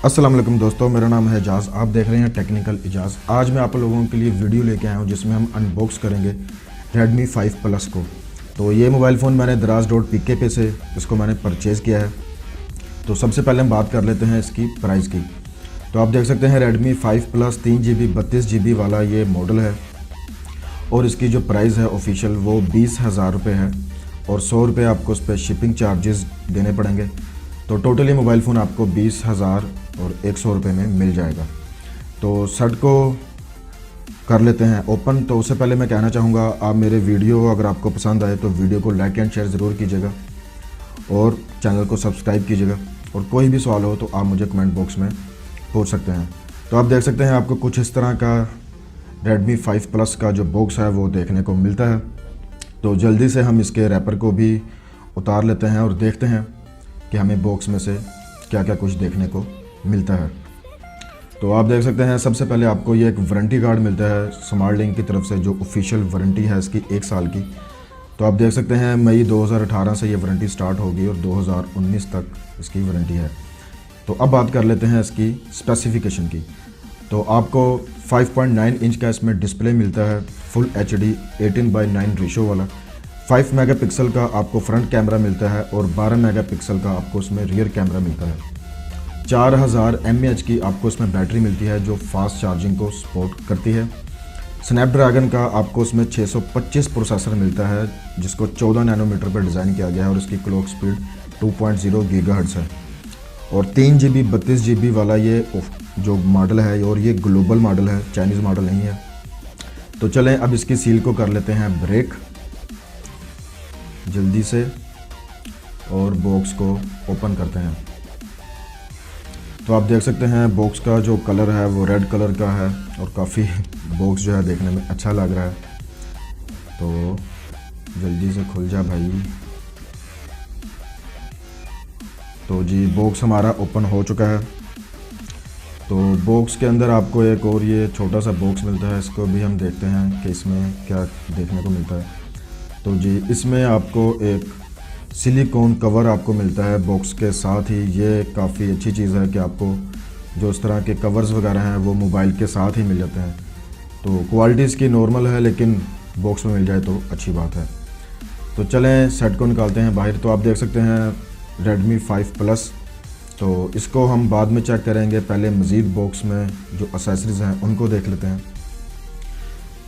अस्सलाम वालेकुम दोस्तों, मेरा नाम है एजाज़। आप देख रहे हैं टेक्निकल एजाज़। आज मैं आप लोगों के लिए वीडियो लेके आया हूं जिसमें हम अनबॉक्स करेंगे Redmi 5 Plus को। तो ये मोबाइल फ़ोन मैंने दराज.pk पे से इसको मैंने परचेज़ किया है। तो सबसे पहले हम बात कर लेते हैं इसकी प्राइस की। तो आप देख सकते हैं Redmi 5 Plus 3GB 32GB वाला ये मॉडल है और इसकी जो प्राइस है ऑफिशियल वो 20,000 रुपये है और 100 रुपये आपको उस पर शिपिंग चार्जेस देने पड़ेंगे। तो टोटली मोबाइल फ़ोन आपको 20,000 और 100 रुपये में मिल जाएगा। तो शर्ट को कर लेते हैं ओपन। तो उससे पहले मैं कहना चाहूँगा, आप मेरे वीडियो अगर आपको पसंद आए तो वीडियो को लाइक एंड शेयर ज़रूर कीजिएगा और चैनल को सब्सक्राइब कीजिएगा। और कोई भी सवाल हो तो आप मुझे कमेंट बॉक्स में पूछ सकते हैं। तो आप देख सकते हैं आपको कुछ इस तरह का Redmi 5 Plus का जो बॉक्स है वो देखने को मिलता है। तो जल्दी से हम इसके रैपर को भी उतार लेते हैं और देखते हैं कि हमें बॉक्स में से क्या क्या कुछ देखने को मिलता है। तो आप देख सकते हैं सबसे पहले आपको ये एक वारंटी कार्ड मिलता है स्मार्ट लिंक की तरफ से, जो ऑफिशियल वारंटी है इसकी 1 साल की। तो आप देख सकते हैं मई 2018 से ये वारंटी स्टार्ट होगी और 2019 तक इसकी वारंटी है। तो अब बात कर लेते हैं इसकी स्पेसिफिकेशन की। तो आपको 5.9 इंच का इसमें डिस्प्ले मिलता है, फुल HD 18:9 रेशो वाला। 5 मेगापिक्सल का आपको फ्रंट कैमरा मिलता है और 12 मेगापिक्सल का आपको इसमें रियर कैमरा मिलता है। 4000 mAh की आपको इसमें बैटरी मिलती है जो फास्ट चार्जिंग को सपोर्ट करती है। स्नैपड्रैगन का आपको इसमें 625 प्रोसेसर मिलता है जिसको 14 नैनोमीटर पर डिज़ाइन किया गया है और इसकी क्लॉक स्पीड 2.0 गीगाहर्ट्ज़ है। और 3GB 32GB वाला ये जो मॉडल है और ये ग्लोबल मॉडल है, चाइनीज़ मॉडल नहीं है। तो चलें अब इसकी सील को कर लेते हैं ब्रेक जल्दी से और बॉक्स को ओपन करते हैं। तो आप देख सकते हैं बॉक्स का जो कलर है वो रेड कलर का है और काफ़ी बॉक्स जो है देखने में अच्छा लग रहा है। तो जल्दी से खुल जा भाई। तो जी बॉक्स हमारा ओपन हो चुका है। तो बॉक्स के अंदर आपको एक और ये छोटा सा बॉक्स मिलता है, इसको भी हम देखते हैं कि इसमें क्या देखने को मिलता है। तो जी इसमें आपको एक सिलिकॉन कवर आपको मिलता है बॉक्स के साथ ही। ये काफ़ी अच्छी चीज़ है कि आपको जो इस तरह के कवर्स वगैरह हैं वो मोबाइल के साथ ही मिल जाते हैं। तो क्वालिटी इसकी नॉर्मल है लेकिन बॉक्स में मिल जाए तो अच्छी बात है। तो चलें सेट को निकालते हैं बाहर। तो आप देख सकते हैं Redmi 5 Plus। तो इसको हम बाद में चेक करेंगे, पहले मज़ीद बॉक्स में जो एक्सेसरीज़ हैं उनको देख लेते हैं।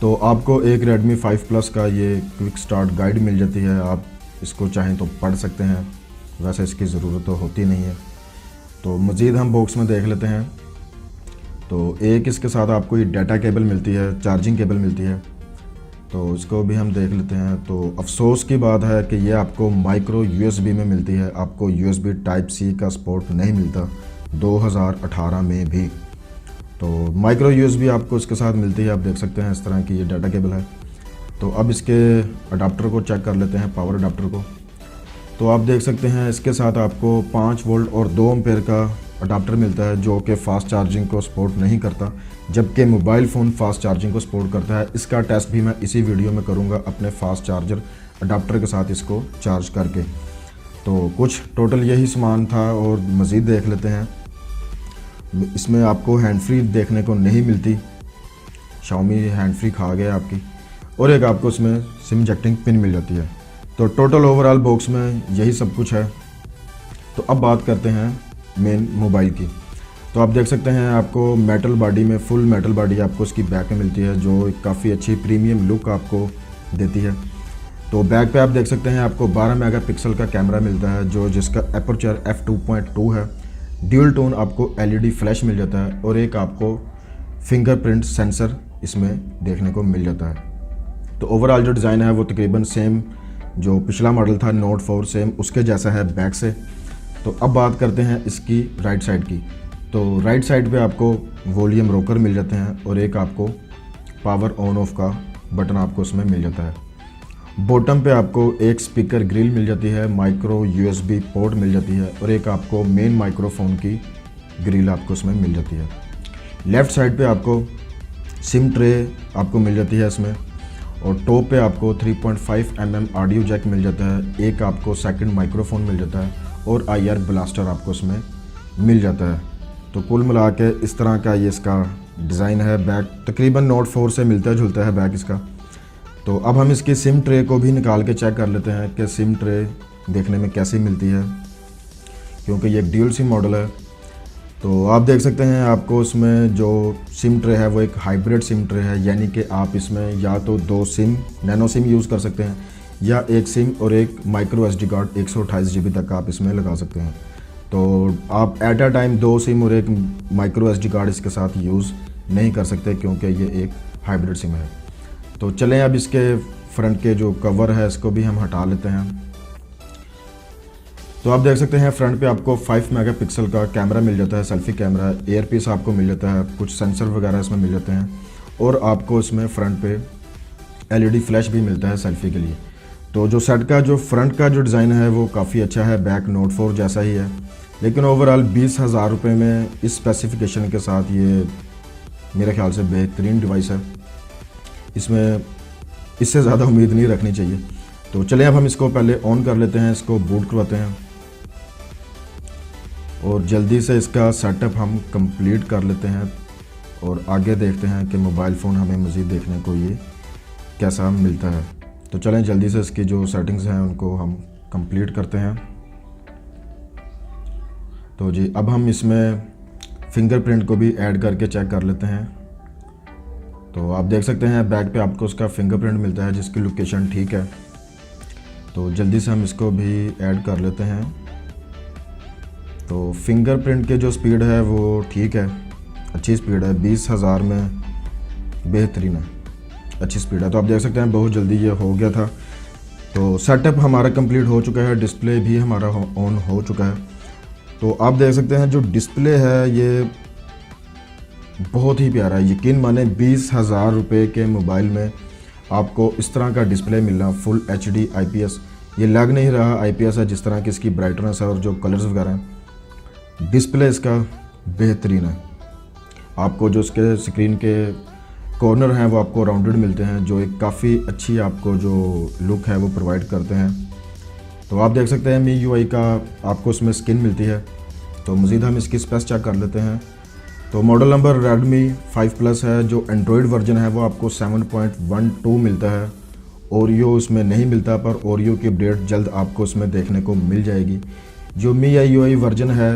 तो आपको एक Redmi 5 Plus का ये क्विक स्टार्ट गाइड मिल जाती है, आप इसको चाहें तो पढ़ सकते हैं, वैसे इसकी ज़रूरत तो होती नहीं है। तो मज़ीद हम बॉक्स में देख लेते हैं। तो एक इसके साथ आपको ये डाटा केबल मिलती है, चार्जिंग केबल मिलती है, तो इसको भी हम देख लेते हैं। तो अफसोस की बात है कि ये आपको माइक्रो USB में मिलती है, आपको USB Type-C का सपोर्ट नहीं मिलता 2018 में भी। तो माइक्रो USB आपको इसके साथ मिलती है, आप देख सकते हैं इस तरह की ये डाटा केबल है। तो अब इसके अडाप्टर को चेक कर लेते हैं, पावर अडाप्टर को। तो आप देख सकते हैं इसके साथ आपको 5 वोल्ट और 2 एम्पेयर का अडाप्टर मिलता है जो कि फ़ास्ट चार्जिंग को सपोर्ट नहीं करता, जबकि मोबाइल फ़ोन फास्ट चार्जिंग को सपोर्ट करता है। इसका टेस्ट भी मैं इसी वीडियो में करूंगा अपने फास्ट चार्जर अडाप्टर के साथ इसको चार्ज करके। तो कुछ टोटल यही सामान था और मज़ीद देख लेते हैं। इसमें आपको हैंड फ्री देखने को नहीं मिलती, Xiaomi हैंड फ्री खा गया आपकी। और एक आपको इसमें सिम इंजेक्टिंग पिन मिल जाती है। तो टोटल ओवरऑल बॉक्स में यही सब कुछ है। तो अब बात करते हैं मेन मोबाइल की। तो आप देख सकते हैं आपको मेटल बॉडी में, फुल मेटल बॉडी आपको इसकी बैक में मिलती है जो काफ़ी अच्छी प्रीमियम लुक आपको देती है। तो बैक पे आप देख सकते हैं आपको 12 मेगापिक्सल का कैमरा मिलता है जो जिसका एपर्चर f2.2 है। ड्यूल टोन आपको LED फ्लैश मिल जाता है और एक आपको फिंगरप्रिंट सेंसर इसमें देखने को मिल जाता है। तो ओवरऑल जो डिज़ाइन है वो तकरीबन सेम जो पिछला मॉडल था Note 4 सेम उसके जैसा है बैक से। तो अब बात करते हैं इसकी राइट साइड की। तो राइट साइड पे आपको वॉल्यूम रोकर मिल जाते हैं और एक आपको पावर ऑन ऑफ का बटन आपको उसमें मिल जाता है। बॉटम पे आपको एक स्पीकर ग्रिल मिल जाती है, माइक्रो USB पोर्ट मिल जाती है और एक आपको मेन माइक्रोफोन की ग्रिल आपको उसमें मिल जाती है। लेफ़्ट साइड पे आपको सिम ट्रे आपको मिल जाती है इसमें और टॉप पे आपको 3.5 mm ऑडियो जैक मिल जाता है, एक आपको सेकंड माइक्रोफोन मिल जाता है और IR ब्लास्टर आपको इसमें मिल जाता है। तो कुल मिला के इस तरह का ये इसका डिज़ाइन है। बैक तकरीबन नोट 4 से मिलता जुलता है बैक इसका। तो अब हम इसकी सिम ट्रे को भी निकाल के चेक कर लेते हैं कि सिम ट्रे देखने में कैसी मिलती है, क्योंकि ये एक ड्यूल सिम मॉडल है। तो आप देख सकते हैं आपको इसमें जो सिम ट्रे है वो एक हाइब्रिड सिम ट्रे है, यानी कि आप इसमें या तो 2 सिम नैनो सिम यूज़ कर सकते हैं या एक सिम और एक माइक्रो SD कार्ड 128 GB तक आप इसमें लगा सकते हैं। तो आप एट अ टाइम 2 सिम और एक माइक्रो SD कार्ड इसके साथ यूज़ नहीं कर सकते, क्योंकि ये एक हाइब्रिड सिम है। तो चलें अब इसके फ्रंट के जो कवर है इसको भी हम हटा लेते हैं। तो आप देख सकते हैं फ्रंट पे आपको 5 मेगापिक्सल का कैमरा मिल जाता है, सेल्फी कैमरा, एयरपीस आपको मिल जाता है, कुछ सेंसर वगैरह इसमें मिल जाते हैं और आपको इसमें फ्रंट पे LED फ्लैश भी मिलता है सेल्फी के लिए। तो जो सेट का जो फ्रंट का जो डिज़ाइन है वो काफ़ी अच्छा है, बैक नोट 4 जैसा ही है, लेकिन ओवरऑल 20,000 रुपये में इस स्पेसिफिकेशन के साथ ये मेरे ख्याल से बेहतरीन डिवाइस है। इसमें इससे ज़्यादा उम्मीद नहीं रखनी चाहिए। तो चलिए अब हम इसको पहले ऑन कर लेते हैं, इसको बूट करवाते हैं और जल्दी से इसका सेटअप हम कंप्लीट कर लेते हैं और आगे देखते हैं कि मोबाइल फ़ोन हमें मज़ीद देखने को ये कैसा मिलता है। तो चलें जल्दी से इसकी जो सेटिंग्स हैं उनको हम कंप्लीट करते हैं। तो जी अब हम इसमें फिंगरप्रिंट को भी ऐड करके चेक कर लेते हैं। तो आप देख सकते हैं बैक पे आपको उसका फिंगरप्रिंट मिलता है जिसकी लोकेशन ठीक है। तो जल्दी से हम इसको भी ऐड कर लेते हैं। तो फिंगरप्रिंट के जो स्पीड है वो ठीक है, अच्छी स्पीड है, 20,000 में बेहतरीन है, अच्छी स्पीड है। तो आप देख सकते हैं बहुत जल्दी ये हो गया था। तो सेटअप हमारा कंप्लीट हो चुका है, डिस्प्ले भी हमारा ऑन हो चुका है। तो आप देख सकते हैं जो डिस्प्ले है ये बहुत ही प्यारा है, यकीन माने 20,000 रुपये के मोबाइल में आपको इस तरह का डिस्प्ले मिलना, फुल HD IPS, ये लग नहीं रहा IPS है जिस तरह की इसकी ब्राइटनेस है और जो कलर्स वगैरह हैं। डिस्प्ले इसका बेहतरीन है। आपको जो इसके स्क्रीन के कॉर्नर हैं वो आपको राउंडेड मिलते हैं, जो एक काफ़ी अच्छी आपको जो लुक है वो प्रोवाइड करते हैं। तो आप देख सकते हैं MIUI का आपको इसमें स्किन मिलती है। तो मज़ीद हम इसकी स्पेस चेक कर लेते हैं। तो मॉडल नंबर Redmi 5 Plus है, जो एंड्रॉयड वर्जन है वो आपको 7.12 मिलता है। ओरियो इसमें नहीं मिलता, पर ओरियो की अपडेट जल्द आपको इसमें देखने को मिल जाएगी। जो MIUI वर्जन है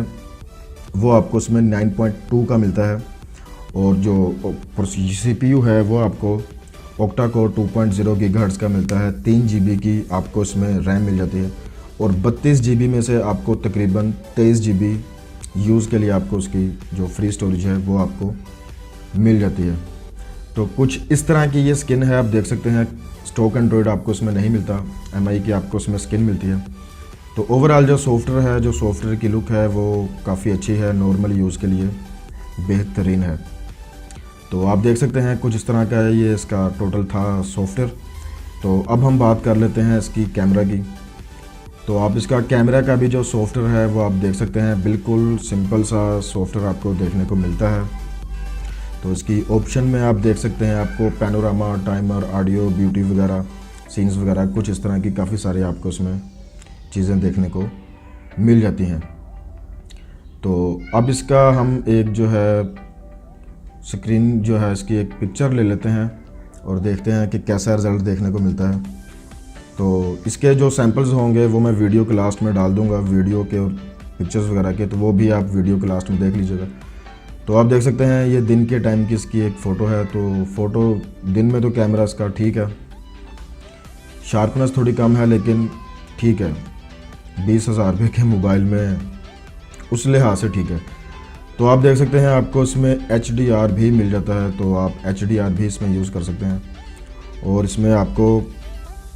वो आपको इसमें 9.2 का मिलता है और जो CPU है वो आपको ऑक्टा कोर 2.0 GHz का मिलता है। 3 GB की आपको इसमें रैम मिल जाती है और 32 GB में से आपको तकरीबन 23 GB यूज़ के लिए आपको उसकी जो फ्री स्टोरेज है वो आपको मिल जाती है। तो कुछ इस तरह की ये स्किन है, आप देख सकते हैं स्टॉक एंड्रॉयड आपको इसमें नहीं मिलता, MI की आपको इसमें स्किन मिलती है। तो ओवरऑल जो सॉफ्टवेयर है, जो सॉफ्टवेयर की लुक है वो काफ़ी अच्छी है, नॉर्मल यूज़ के लिए बेहतरीन है। तो आप देख सकते हैं कुछ इस तरह का है, ये इसका टोटल था सॉफ्टवेयर। तो अब हम बात कर लेते हैं इसकी कैमरा की। तो आप इसका कैमरा का भी जो सॉफ्टवेयर है वो आप देख सकते हैं, बिल्कुल सिंपल सा सॉफ्टवेयर आपको देखने को मिलता है। तो इसकी ऑप्शन में आप देख सकते हैं आपको पैनोरामा, टाइमर, ऑडियो, ब्यूटी वगैरह, सीन्स वगैरह, कुछ इस तरह की काफ़ी सारे आपको इसमें चीज़ें देखने को मिल जाती हैं। तो अब इसका हम एक जो है स्क्रीन जो है इसकी एक पिक्चर ले लेते हैं और देखते हैं कि कैसा रिज़ल्ट देखने को मिलता है। तो इसके जो सैम्पल्स होंगे वो मैं वीडियो के लास्ट में डाल दूंगा, वीडियो के और पिक्चर्स वगैरह के, तो वो भी आप वीडियो के लास्ट में देख लीजिएगा। तो आप देख सकते हैं ये दिन के टाइम की इसकी एक फ़ोटो है। तो फ़ोटो दिन में तो कैमरा इसका ठीक है, शार्पनेस थोड़ी कम है लेकिन ठीक है, 20,000 रुपये के मोबाइल में उस लिहाज से ठीक है। तो आप देख सकते हैं आपको इसमें HDR भी मिल जाता है, तो आप HDR भी इसमें यूज़ कर सकते हैं और इसमें आपको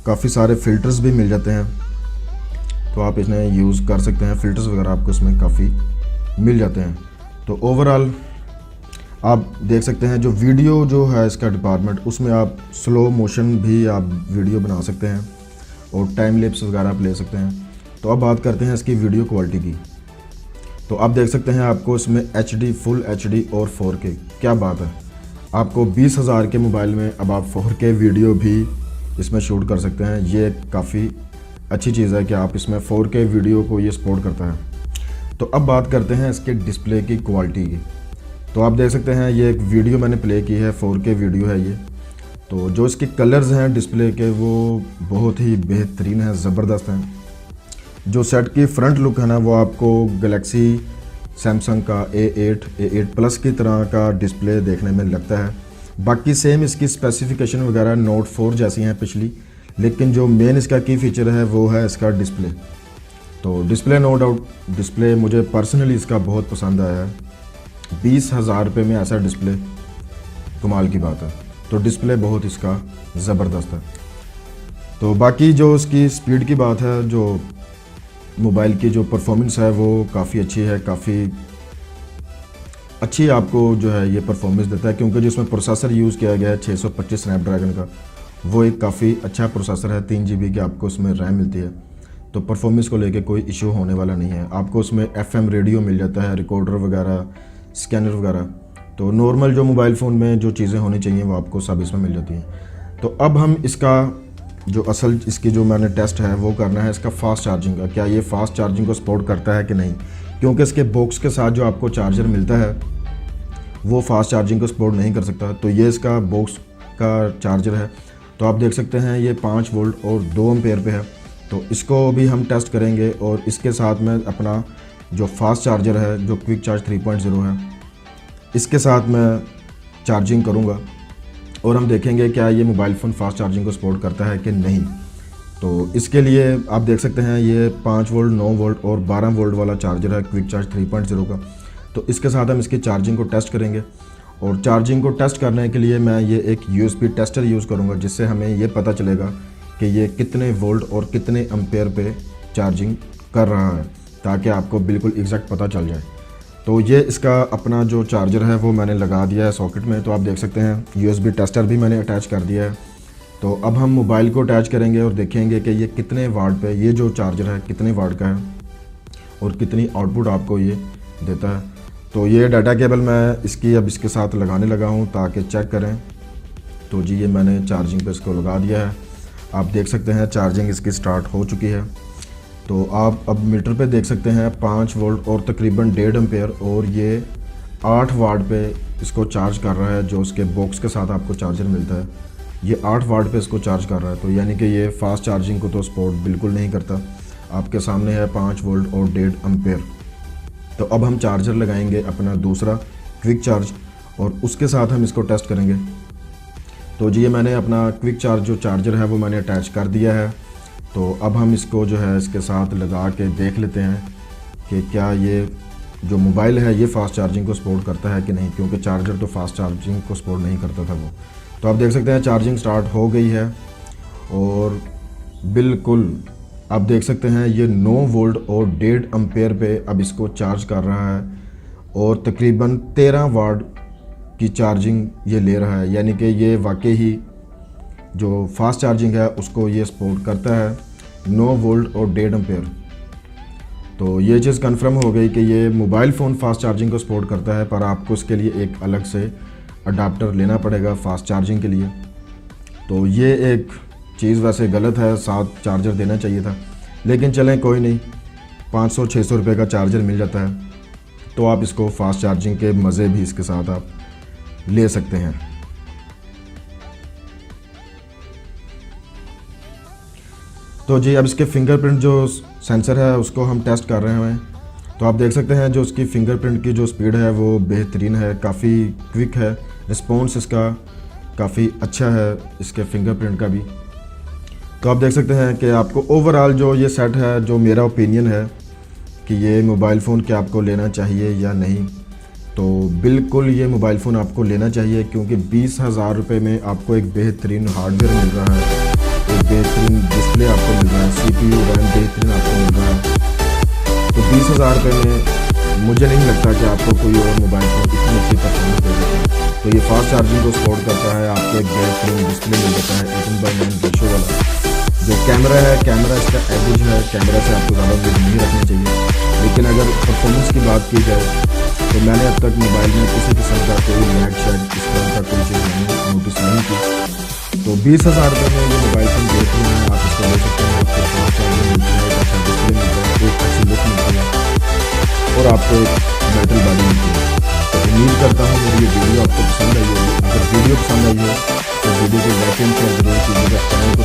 काफ़ी सारे फ़िल्टर्स भी मिल जाते हैं, तो आप इन्हें यूज़ कर सकते हैं। फ़िल्टर्स वगैरह आपको इसमें काफ़ी मिल जाते हैं। तो ओवरऑल आप देख सकते हैं जो वीडियो जो है इसका डिपार्टमेंट, उसमें आप स्लो मोशन भी आप वीडियो बना सकते हैं और टाइम लैप्स वगैरह आप ले सकते हैं। तो अब बात करते हैं इसकी वीडियो क्वालिटी की। तो आप देख सकते हैं आपको इसमें HD, फुल HD और 4K, क्या बात है, आपको 20,000 के मोबाइल में अब आप 4K वीडियो भी इसमें शूट कर सकते हैं। ये काफ़ी अच्छी चीज़ है कि आप इसमें 4K वीडियो को ये सपोर्ट करता है। तो अब बात करते हैं इसके डिस्प्ले की क्वालिटी की। तो आप देख सकते हैं ये एक वीडियो मैंने प्ले की है, 4K वीडियो है ये। तो जो इसके कलर्स हैं डिस्प्ले के वो बहुत ही बेहतरीन है, ज़बरदस्त हैं। जो सेट की फ्रंट लुक है ना वो आपको गैलेक्सी सैमसंग का A8 प्लस की तरह का डिस्प्ले देखने में लगता है। बाकी सेम इसकी स्पेसिफिकेशन वगैरह नोट 4 जैसी हैं पिछली, लेकिन जो मेन इसका की फ़ीचर है वो है इसका डिस्प्ले। तो डिस्प्ले नो डाउट डिस्प्ले मुझे पर्सनली इसका बहुत पसंद आया है। 20,000 रुपये में ऐसा डिस्प्ले कमाल की बात है। तो डिस्प्ले बहुत इसका ज़बरदस्त है। तो बाकी जो इसकी स्पीड की बात है, जो मोबाइल की जो परफॉर्मेंस है वो काफ़ी अच्छी है, काफ़ी अच्छी आपको जो है ये परफॉर्मेंस देता है, क्योंकि जिसमें प्रोसेसर यूज़ किया गया है 625 स्नैपड्रैगन का, वो एक काफ़ी अच्छा प्रोसेसर है। 3 GB की आपको उसमें रैम मिलती है। तो परफॉर्मेंस को लेके कोई इशू होने वाला नहीं है। आपको उसमें FM रेडियो मिल जाता है, रिकॉर्डर वगैरह, स्कैनर वगैरह। तो नॉर्मल जो मोबाइल फ़ोन में जो चीज़ें होनी चाहिए वो आपको सब इसमें मिल जाती हैं। तो अब हम इसका जो असल इसकी जो मैंने टेस्ट है वो करना है इसका फास्ट चार्जिंग का। क्या ये फास्ट चार्जिंग को सपोर्ट करता है कि नहीं, क्योंकि इसके बॉक्स के साथ जो आपको चार्जर मिलता है वो फास्ट चार्जिंग को सपोर्ट नहीं कर सकता। तो ये इसका बॉक्स का चार्जर है। तो आप देख सकते हैं ये 5 वोल्ट और 2 एम्पेयर पे है। तो इसको भी हम टेस्ट करेंगे और इसके साथ में अपना जो फास्ट चार्जर है जो क्विक चार्ज 3.0 है इसके साथ मैं चार्जिंग करूँगा और हम देखेंगे क्या ये मोबाइल फ़ोन फास्ट चार्जिंग को सपोर्ट करता है कि नहीं। तो इसके लिए आप देख सकते हैं ये 5 वोल्ट, 9 वोल्ट और 12 वोल्ट वाला चार्जर है क्विक चार्ज 3.0 का। तो इसके साथ हम इसकी चार्जिंग को टेस्ट करेंगे और चार्जिंग को टेस्ट करने के लिए मैं ये एक USB टेस्टर यूज़ करूँगा, जिससे हमें ये पता चलेगा कि ये कितने वोल्ट और कितने एम्पेयर पे चार्जिंग कर रहा है, ताकि आपको बिल्कुल एग्जैक्ट पता चल जाए। तो ये इसका अपना जो चार्जर है वो मैंने लगा दिया है सॉकेट में। तो आप देख सकते हैं USB टेस्टर भी मैंने अटैच कर दिया है। तो अब हम मोबाइल को अटैच करेंगे और देखेंगे कि ये कितने वाट पे ये जो चार्जर है कितने वाट का है और कितनी आउटपुट आपको ये देता है। तो ये डाटा केबल मैं इसकी अब इसके साथ लगाने लगा हूँ ताकि चेक करें। तो जी ये मैंने चार्जिंग पे इसको लगा दिया है। आप देख सकते हैं चार्जिंग इसकी स्टार्ट हो चुकी है। तो आप अब मीटर पे देख सकते हैं 5 वोल्ट और तकरीबन 1.5 एम्पेयर और ये 8 वाट पे इसको चार्ज कर रहा है। जो उसके बॉक्स के साथ आपको चार्जर मिलता है ये 8 वाट पे इसको चार्ज कर रहा है। तो यानी कि ये फास्ट चार्जिंग को तो सपोर्ट बिल्कुल नहीं करता। आपके सामने है 5 वोल्ट और 1.5 एम्पेयर। तो अब हम चार्जर लगाएंगे अपना दूसरा क्विक चार्ज और उसके साथ हम इसको टेस्ट करेंगे। तो जी ये मैंने अपना क्विक चार्ज जो चार्जर है वो मैंने अटैच कर दिया है। तो अब हम इसको जो है इसके साथ लगा के देख लेते हैं कि क्या ये जो मोबाइल है ये फास्ट चार्जिंग को सपोर्ट करता है कि नहीं, क्योंकि चार्जर तो फास्ट चार्जिंग को सपोर्ट नहीं करता था वो। तो आप देख सकते हैं चार्जिंग स्टार्ट हो गई है और बिल्कुल आप देख सकते हैं ये 9 वोल्ट और 1.5 एम्पेयर पे अब इसको चार्ज कर रहा है और तकरीबन 13 वाट की चार्जिंग ये ले रहा है। यानी कि ये वाकई ही जो फास्ट चार्जिंग है उसको ये सपोर्ट करता है, 9 वोल्ट और 1.5 एम्पेयर। तो ये चीज़ कंफर्म हो गई कि ये मोबाइल फ़ोन फास्ट चार्जिंग को सपोर्ट करता है, पर आपको इसके लिए एक अलग से अडाप्टर लेना पड़ेगा फास्ट चार्जिंग के लिए। तो ये एक चीज़ वैसे गलत है, साथ चार्जर देना चाहिए था, लेकिन चलें कोई नहीं, 500-600 रुपये का चार्जर मिल जाता है। तो आप इसको फास्ट चार्जिंग के मज़े भी इसके साथ आप ले सकते हैं। तो जी अब इसके फिंगरप्रिंट जो सेंसर है उसको हम टेस्ट कर रहे हैं। तो आप देख सकते हैं जो उसकी फिंगरप्रिंट की जो स्पीड है वो बेहतरीन है, काफ़ी क्विक है, रिस्पॉन्स इसका काफ़ी अच्छा है इसके फिंगरप्रिंट का भी। तो आप देख सकते हैं कि आपको ओवरऑल जो ये सेट है, जो मेरा ओपिनियन है कि ये मोबाइल फ़ोन क्या आपको लेना चाहिए या नहीं, तो बिल्कुल ये मोबाइल फ़ोन आपको लेना चाहिए, क्योंकि 20,000 रुपये में आपको एक बेहतरीन हार्डवेयर मिल रहा है, एक बेहतरीन डिस्प्ले आपको मिल रहा है, CPU रैम बेहतरीन आपको मिल रहा है। तो 20,000 रुपये में मुझे नहीं लगता कि आपको कोई और मोबाइल फ़ोन इतनी अच्छी परफॉर्मेंस दे सकता है। तो ये फास्ट चार्जिंग को सपोर्ट करता है, आपको एक बेहतरीन डिस्प्ले मिल जाता है 18:9 रेशो वाला। जो कैमरा है, कैमरा इसका एवरेज है, कैमरा से आपको ज़्यादा उम्मीद नहीं रखनी चाहिए। लेकिन अगर परफॉर्मेंस की बात की जाए तो मैंने अब तक मोबाइल में किसी किस्म का कोई लैग शेड इस तरह का कोई चीज़ नहीं नोटिस नहीं की। तो 20,000 रुपये में ये मोबाइल फ़ोन बेहतरीन है, आप इसको ले सकते हैं। आपको फास्ट चार्जिंग मिलती है, एक अच्छा डिस्प्ले मिलता है, एक अच्छी लुक मिलती है। आपको एक बैटरी बॉडी मिलती है। तो उम्मीद करता हूँ मेरी ये वीडियो आपको पसंद आई होगी। अगर वीडियो पसंद आई हो तो वीडियो को लाइक एंड शेयर जरूर कीजिएगा, चैनल को